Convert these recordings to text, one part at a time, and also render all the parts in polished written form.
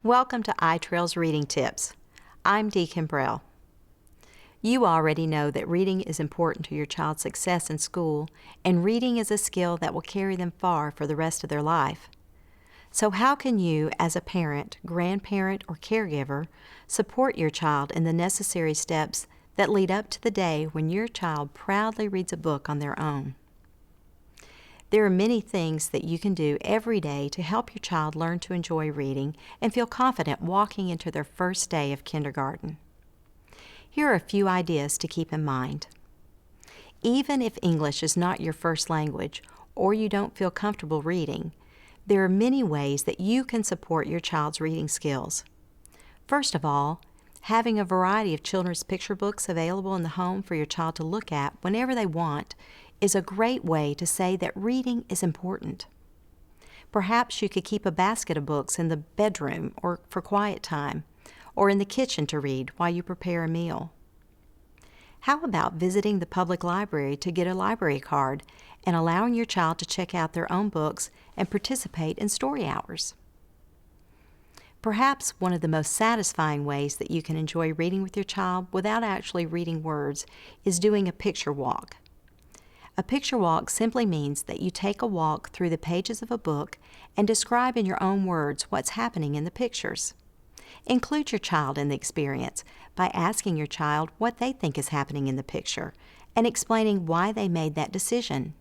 Welcome to Itrails Reading Tips. I'm Dee Kimbrell. You already know that reading is important to your child's success in school, and reading is a skill that will carry them far for the rest of their life. So how can you, as a parent, grandparent, or caregiver, support your child in the necessary steps that lead up to the day when your child proudly reads a book on their own? There are many things that you can do every day to help your child learn to enjoy reading and feel confident walking into their first day of kindergarten. Here are a few ideas to keep in mind. Even if English is not your first language or you don't feel comfortable reading, there are many ways that you can support your child's reading skills. First of all, having a variety of children's picture books available in the home for your child to look at whenever they want is a great way to say that reading is important. Perhaps you could keep a basket of books in the bedroom or for quiet time, or in the kitchen to read while you prepare a meal. How about visiting the public library to get a library card and allowing your child to check out their own books and participate in story hours? Perhaps one of the most satisfying ways that you can enjoy reading with your child without actually reading words is doing a picture walk. A picture walk simply means that you take a walk through the pages of a book and describe in your own words what's happening in the pictures. Include your child in the experience by asking your child what they think is happening in the picture and explaining why they made that decision.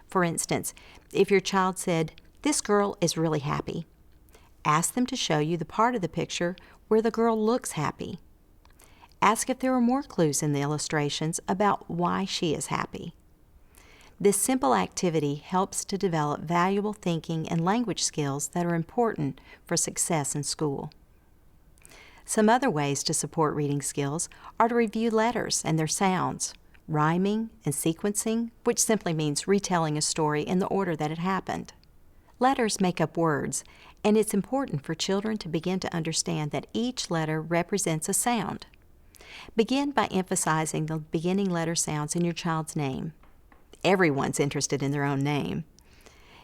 For instance, if your child said, "This girl is really happy," ask them to show you the part of the picture where the girl looks happy. Ask if there are more clues in the illustrations about why she is happy. This simple activity helps to develop valuable thinking and language skills that are important for success in school. Some other ways to support reading skills are to review letters and their sounds, rhyming and sequencing, which simply means retelling a story in the order that it happened. Letters make up words, and it's important for children to begin to understand that each letter represents a sound. Begin by emphasizing the beginning letter sounds in your child's name. Everyone's interested in their own name.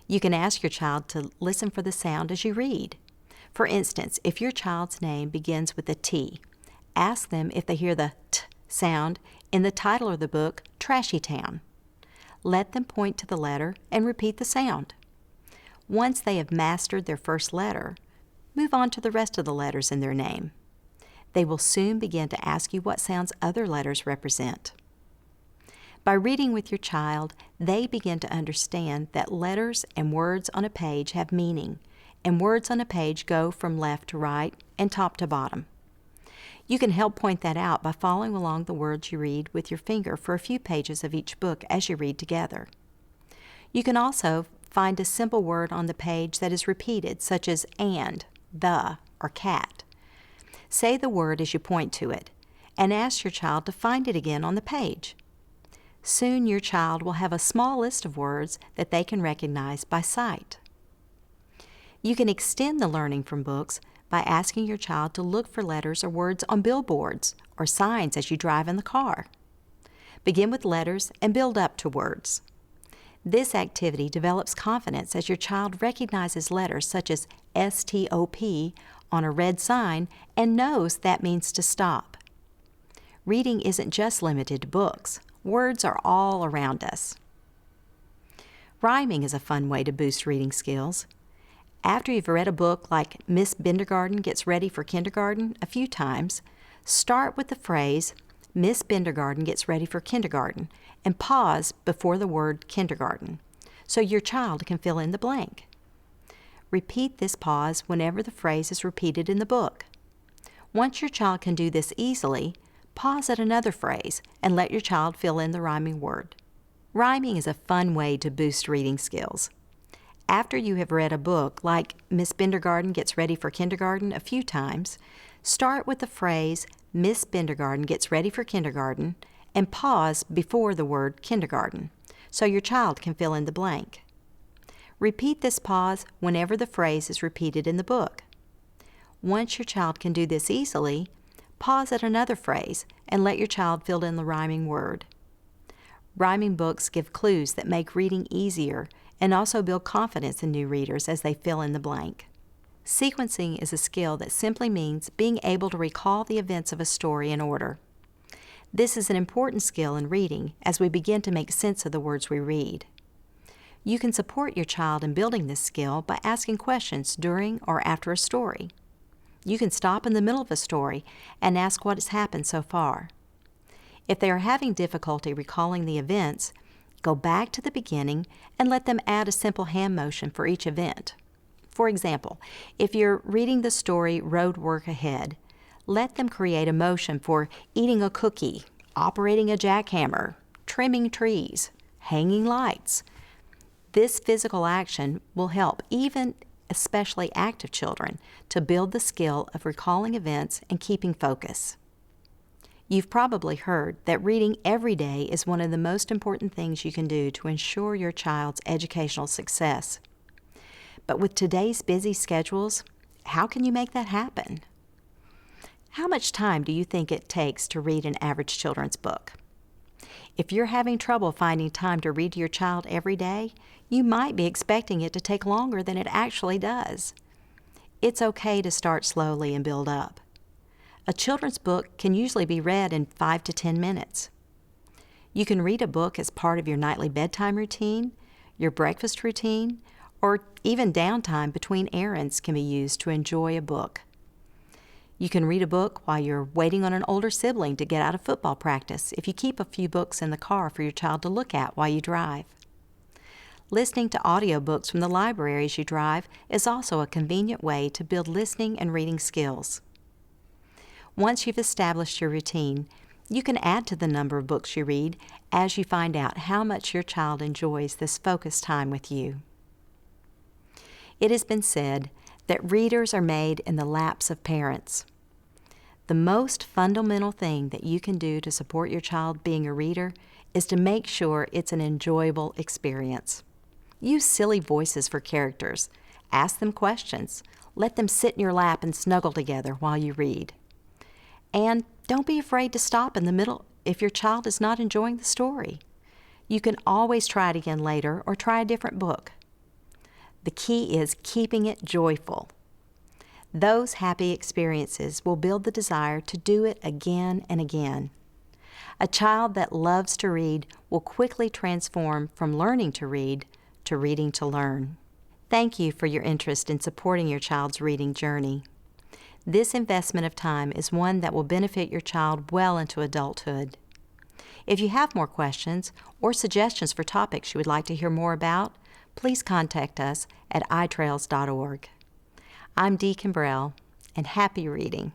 You can ask your child to listen for the sound as you read. For instance, if your child's name begins with a T, ask them if they hear the T sound in the title of the book, Trashy Town. Let them point to the letter and repeat the sound. Once they have mastered their first letter, move on to the rest of the letters in their name. They will soon begin to ask you what sounds other letters represent. By reading with your child, they begin to understand that letters and words on a page have meaning, and words on a page go from left to right and top to bottom. You can help point that out by following along the words you read with your finger for a few pages of each book as you read together. You can also find a simple word on the page that is repeated, such as and, the, or cat. Say the word as you point to it, and ask your child to find it again on the page. Soon your child will have a small list of words that they can recognize by sight. You can extend the learning from books by asking your child to look for letters or words on billboards or signs as you drive in the car. Begin with letters and build up to words. This activity develops confidence as your child recognizes letters such as STOP on a red sign and knows that means to stop. Reading isn't just limited to books. Words are all around us. Rhyming is a fun way to boost reading skills. After you've read a book like Miss Bindergarten Gets Ready for Kindergarten a few times, start with the phrase, Miss Bindergarten Gets Ready for Kindergarten, and pause before the word kindergarten, so your child can fill in the blank. Repeat this pause whenever the phrase is repeated in the book. Once your child can do this easily, pause at another phrase and let your child fill in the rhyming word. Rhyming is a fun way to boost reading skills. After you have read a book like Miss Bindergarten Gets Ready for Kindergarten a few times, start with the phrase Miss Bindergarten Gets Ready for Kindergarten and pause before the word kindergarten, so your child can fill in the blank. Repeat this pause whenever the phrase is repeated in the book. Once your child can do this easily, pause at another phrase and let your child fill in the rhyming word. Rhyming books give clues that make reading easier and also build confidence in new readers as they fill in the blank. Sequencing is a skill that simply means being able to recall the events of a story in order. This is an important skill in reading as we begin to make sense of the words we read. You can support your child in building this skill by asking questions during or after a story. You can stop in the middle of a story and ask what has happened so far. If they are having difficulty recalling the events, go back to the beginning and let them add a simple hand motion for each event. For example, if you're reading the story Road Work Ahead, let them create a motion for eating a cookie, operating a jackhammer, trimming trees, hanging lights. This physical action will help even especially active children to build the skill of recalling events and keeping focus. You've probably heard that reading every day is one of the most important things you can do to ensure your child's educational success. But with today's busy schedules, how can you make that happen? How much time do you think it takes to read an average children's book? If you're having trouble finding time to read to your child every day, you might be expecting it to take longer than it actually does. It's okay to start slowly and build up. A children's book can usually be read in 5 to 10 minutes. You can read a book as part of your nightly bedtime routine, your breakfast routine, or even downtime between errands can be used to enjoy a book. You can read a book while you're waiting on an older sibling to get out of football practice if you keep a few books in the car for your child to look at while you drive. Listening to audiobooks from the library as you drive is also a convenient way to build listening and reading skills. Once you've established your routine, you can add to the number of books you read as you find out how much your child enjoys this focused time with you. It has been said that readers are made in the laps of parents. The most fundamental thing that you can do to support your child being a reader is to make sure it's an enjoyable experience. Use silly voices for characters. Ask them questions. Let them sit in your lap and snuggle together while you read. And don't be afraid to stop in the middle if your child is not enjoying the story. You can always try it again later or try a different book. The key is keeping it joyful. Those happy experiences will build the desire to do it again and again. A child that loves to read will quickly transform from learning to read to reading to learn. Thank you for your interest in supporting your child's reading journey. This investment of time is one that will benefit your child well into adulthood. If you have more questions or suggestions for topics you would like to hear more about, please contact us at itrails.org. I'm Dee Kimbrell, and happy reading.